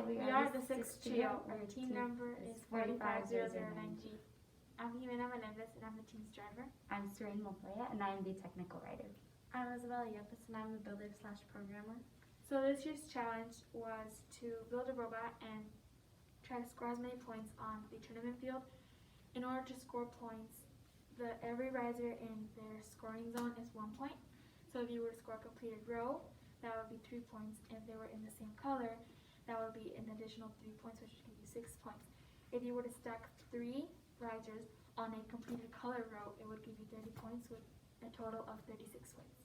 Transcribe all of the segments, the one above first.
we are the sixth trio. Our team number is 45009G. I'm Jimena Melendez, and I'm the team's driver. I'm Serene Montoya, and I'm the technical writer. I'm Isabella Yepes, and I'm the builder/programmer. So this year's challenge was to build a robot and try to score as many points on the tournament field. In order to score points, every riser in their scoring zone is 1 point. So if you were to score a completed row, that would be 3 points. If they were in the same color, that would be an additional 3 points, which would give you 6 points. If you were to stack 3 risers on a completed color row, it would give you 30 points with a total of 36 points.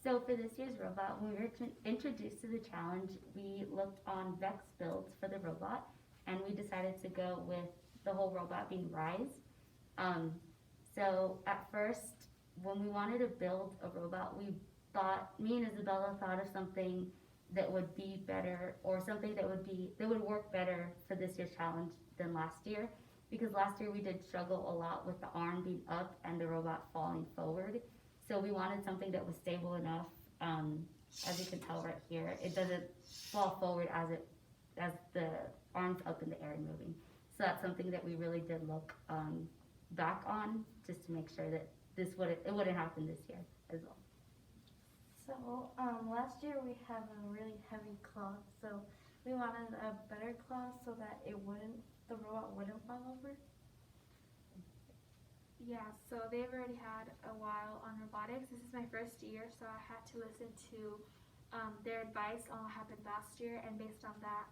So for this year's robot, when we were introduced to the challenge, we looked on VEX builds for the robot, and we decided to go with the whole robot being rise. So at first, when we wanted to build a robot, me and Isabella thought of something that would be better, or something that would work better for this year's challenge than last year. Because last year we did struggle a lot with the arm being up and the robot falling forward. So we wanted something that was stable enough. As you can tell right here, it doesn't fall forward as the arm's up in the air and moving. So that's something that we really did look back on, just to make sure that it wouldn't happen this year as well. So last year we had a really heavy claw, so we wanted a better claw so that the robot wouldn't fall over. Yeah, so they've already had a while on robotics. This is my first year, so I had to listen to their advice on what happened last year, and based on that,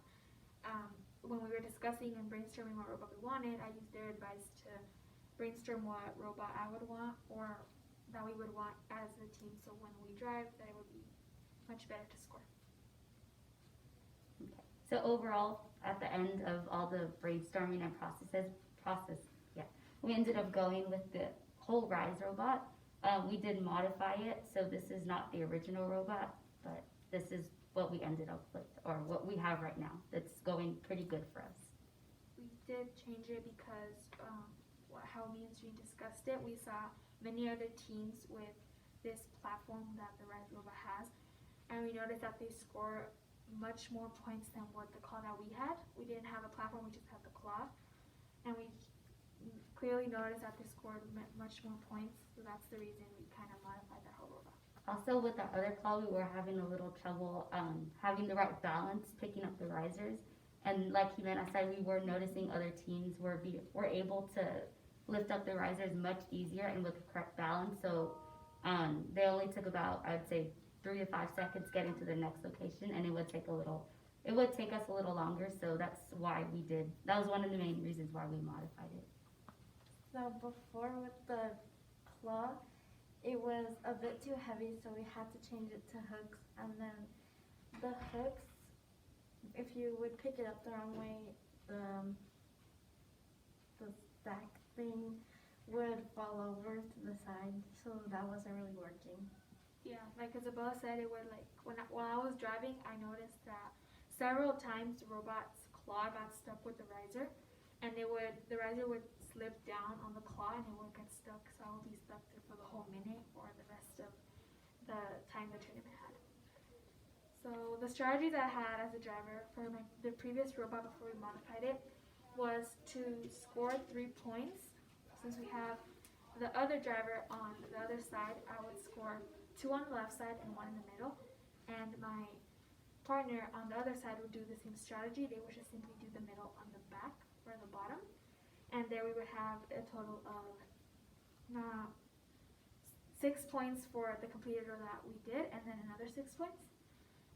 when we were discussing and brainstorming what robot we wanted, I used their advice to brainstorm what robot I would want, or that we would want as a team, so when we drive, that it would be much better to score. Okay. So overall, at the end of all the brainstorming and we ended up going with the whole rise robot. We did modify it, so this is not the original robot, but this is what we ended up with, or what we have right now. That's going pretty good for us. We did change it because how me and Sreen discussed it, we saw many other teams with this platform that the Rise robot has, and we noticed that they score much more points than what the claw that we had. We didn't have a platform, we just had the claw, and we clearly noticed that they scored much more points, so that's the reason we kind of modified that whole robot. Also, with our other claw, we were having a little trouble having the right balance, picking up the risers, and like Jimena said, we were noticing other teams were able to lift up the risers much easier and with the correct balance. So they only took about, I would say, 3 to 5 seconds getting to the next location, and it would take us a little longer. So that's why that was one of the main reasons why we modified it. So before with the claw, it was a bit too heavy, so we had to change it to hooks. And then the hooks, if you would pick it up the wrong way, the stack thing would fall over to the side, so that wasn't really working. Yeah, like Isabella said, it would while I was driving, I noticed that several times the robot's claw got stuck with the riser, and the riser would slip down on the claw and it would get stuck, so I would be stuck there for the whole minute or the rest of the time the tournament had. So the strategy that I had as a driver for the previous robot before we modified it was to score 3 points. Since we have the other driver on the other side, I would score 2 on the left side and 1 in the middle, and my partner on the other side would do the same strategy. They would just simply do the middle on the back or the bottom, and there we would have a total of 6 points for the completed row that we did, and then another 6 points,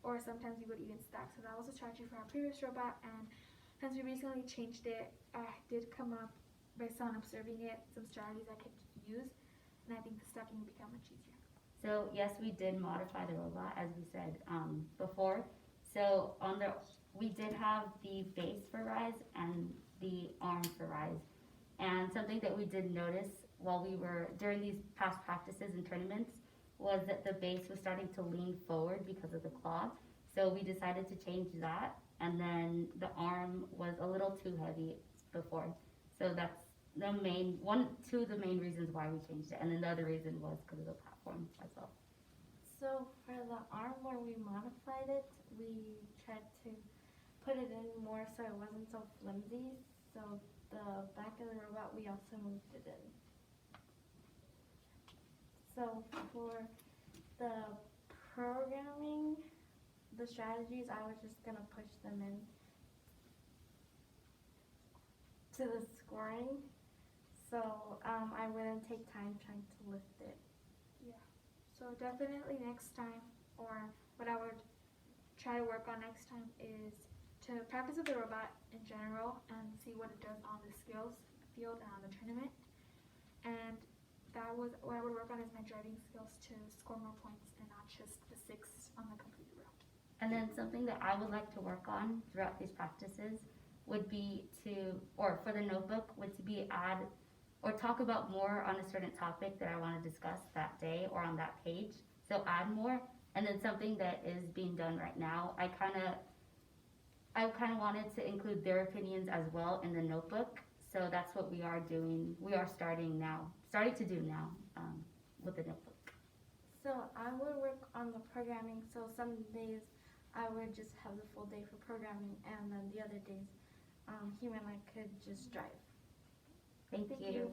or sometimes we would even stack. So that was a strategy for our previous robot, and since we recently changed it, I did come up, based on observing it, some strategies I could use, and I think the stacking would become much easier. So yes, we did modify the robot, as we said before. So we did have the base for rise and the arm for rise. And something that we did notice during these past practices and tournaments was that the base was starting to lean forward because of the claw. So we decided to change that, and then the arm was a little too heavy before. So that's two of the main reasons why we changed it, and then the other reason was because of the platform as well. So for the arm where we modified it, we tried to put it in more so it wasn't so flimsy. So the back of the robot, we also moved it in. So for the programming, the strategies, I was just gonna push them in to the scoring. So I wouldn't take time trying to lift it. So definitely next time, or what I would try to work on next time is to practice with the robot in general and see what it does on the skills field and on the tournament. And that was what I would work on is my driving skills to score more points and not just the 6 on the completed route. And then something that I would like to work on throughout these practices would be to, or for the notebook, would to be add or talk about more on a certain topic that I want to discuss that day or on that page. So add more. And then something that is being done right now, I kind of wanted to include their opinions as well in the notebook. So that's what we are doing. We are starting to do now with the notebook. So I would work on the programming. So some days I would just have the full day for programming, and then the other days, him and I could just drive. Thank you. you.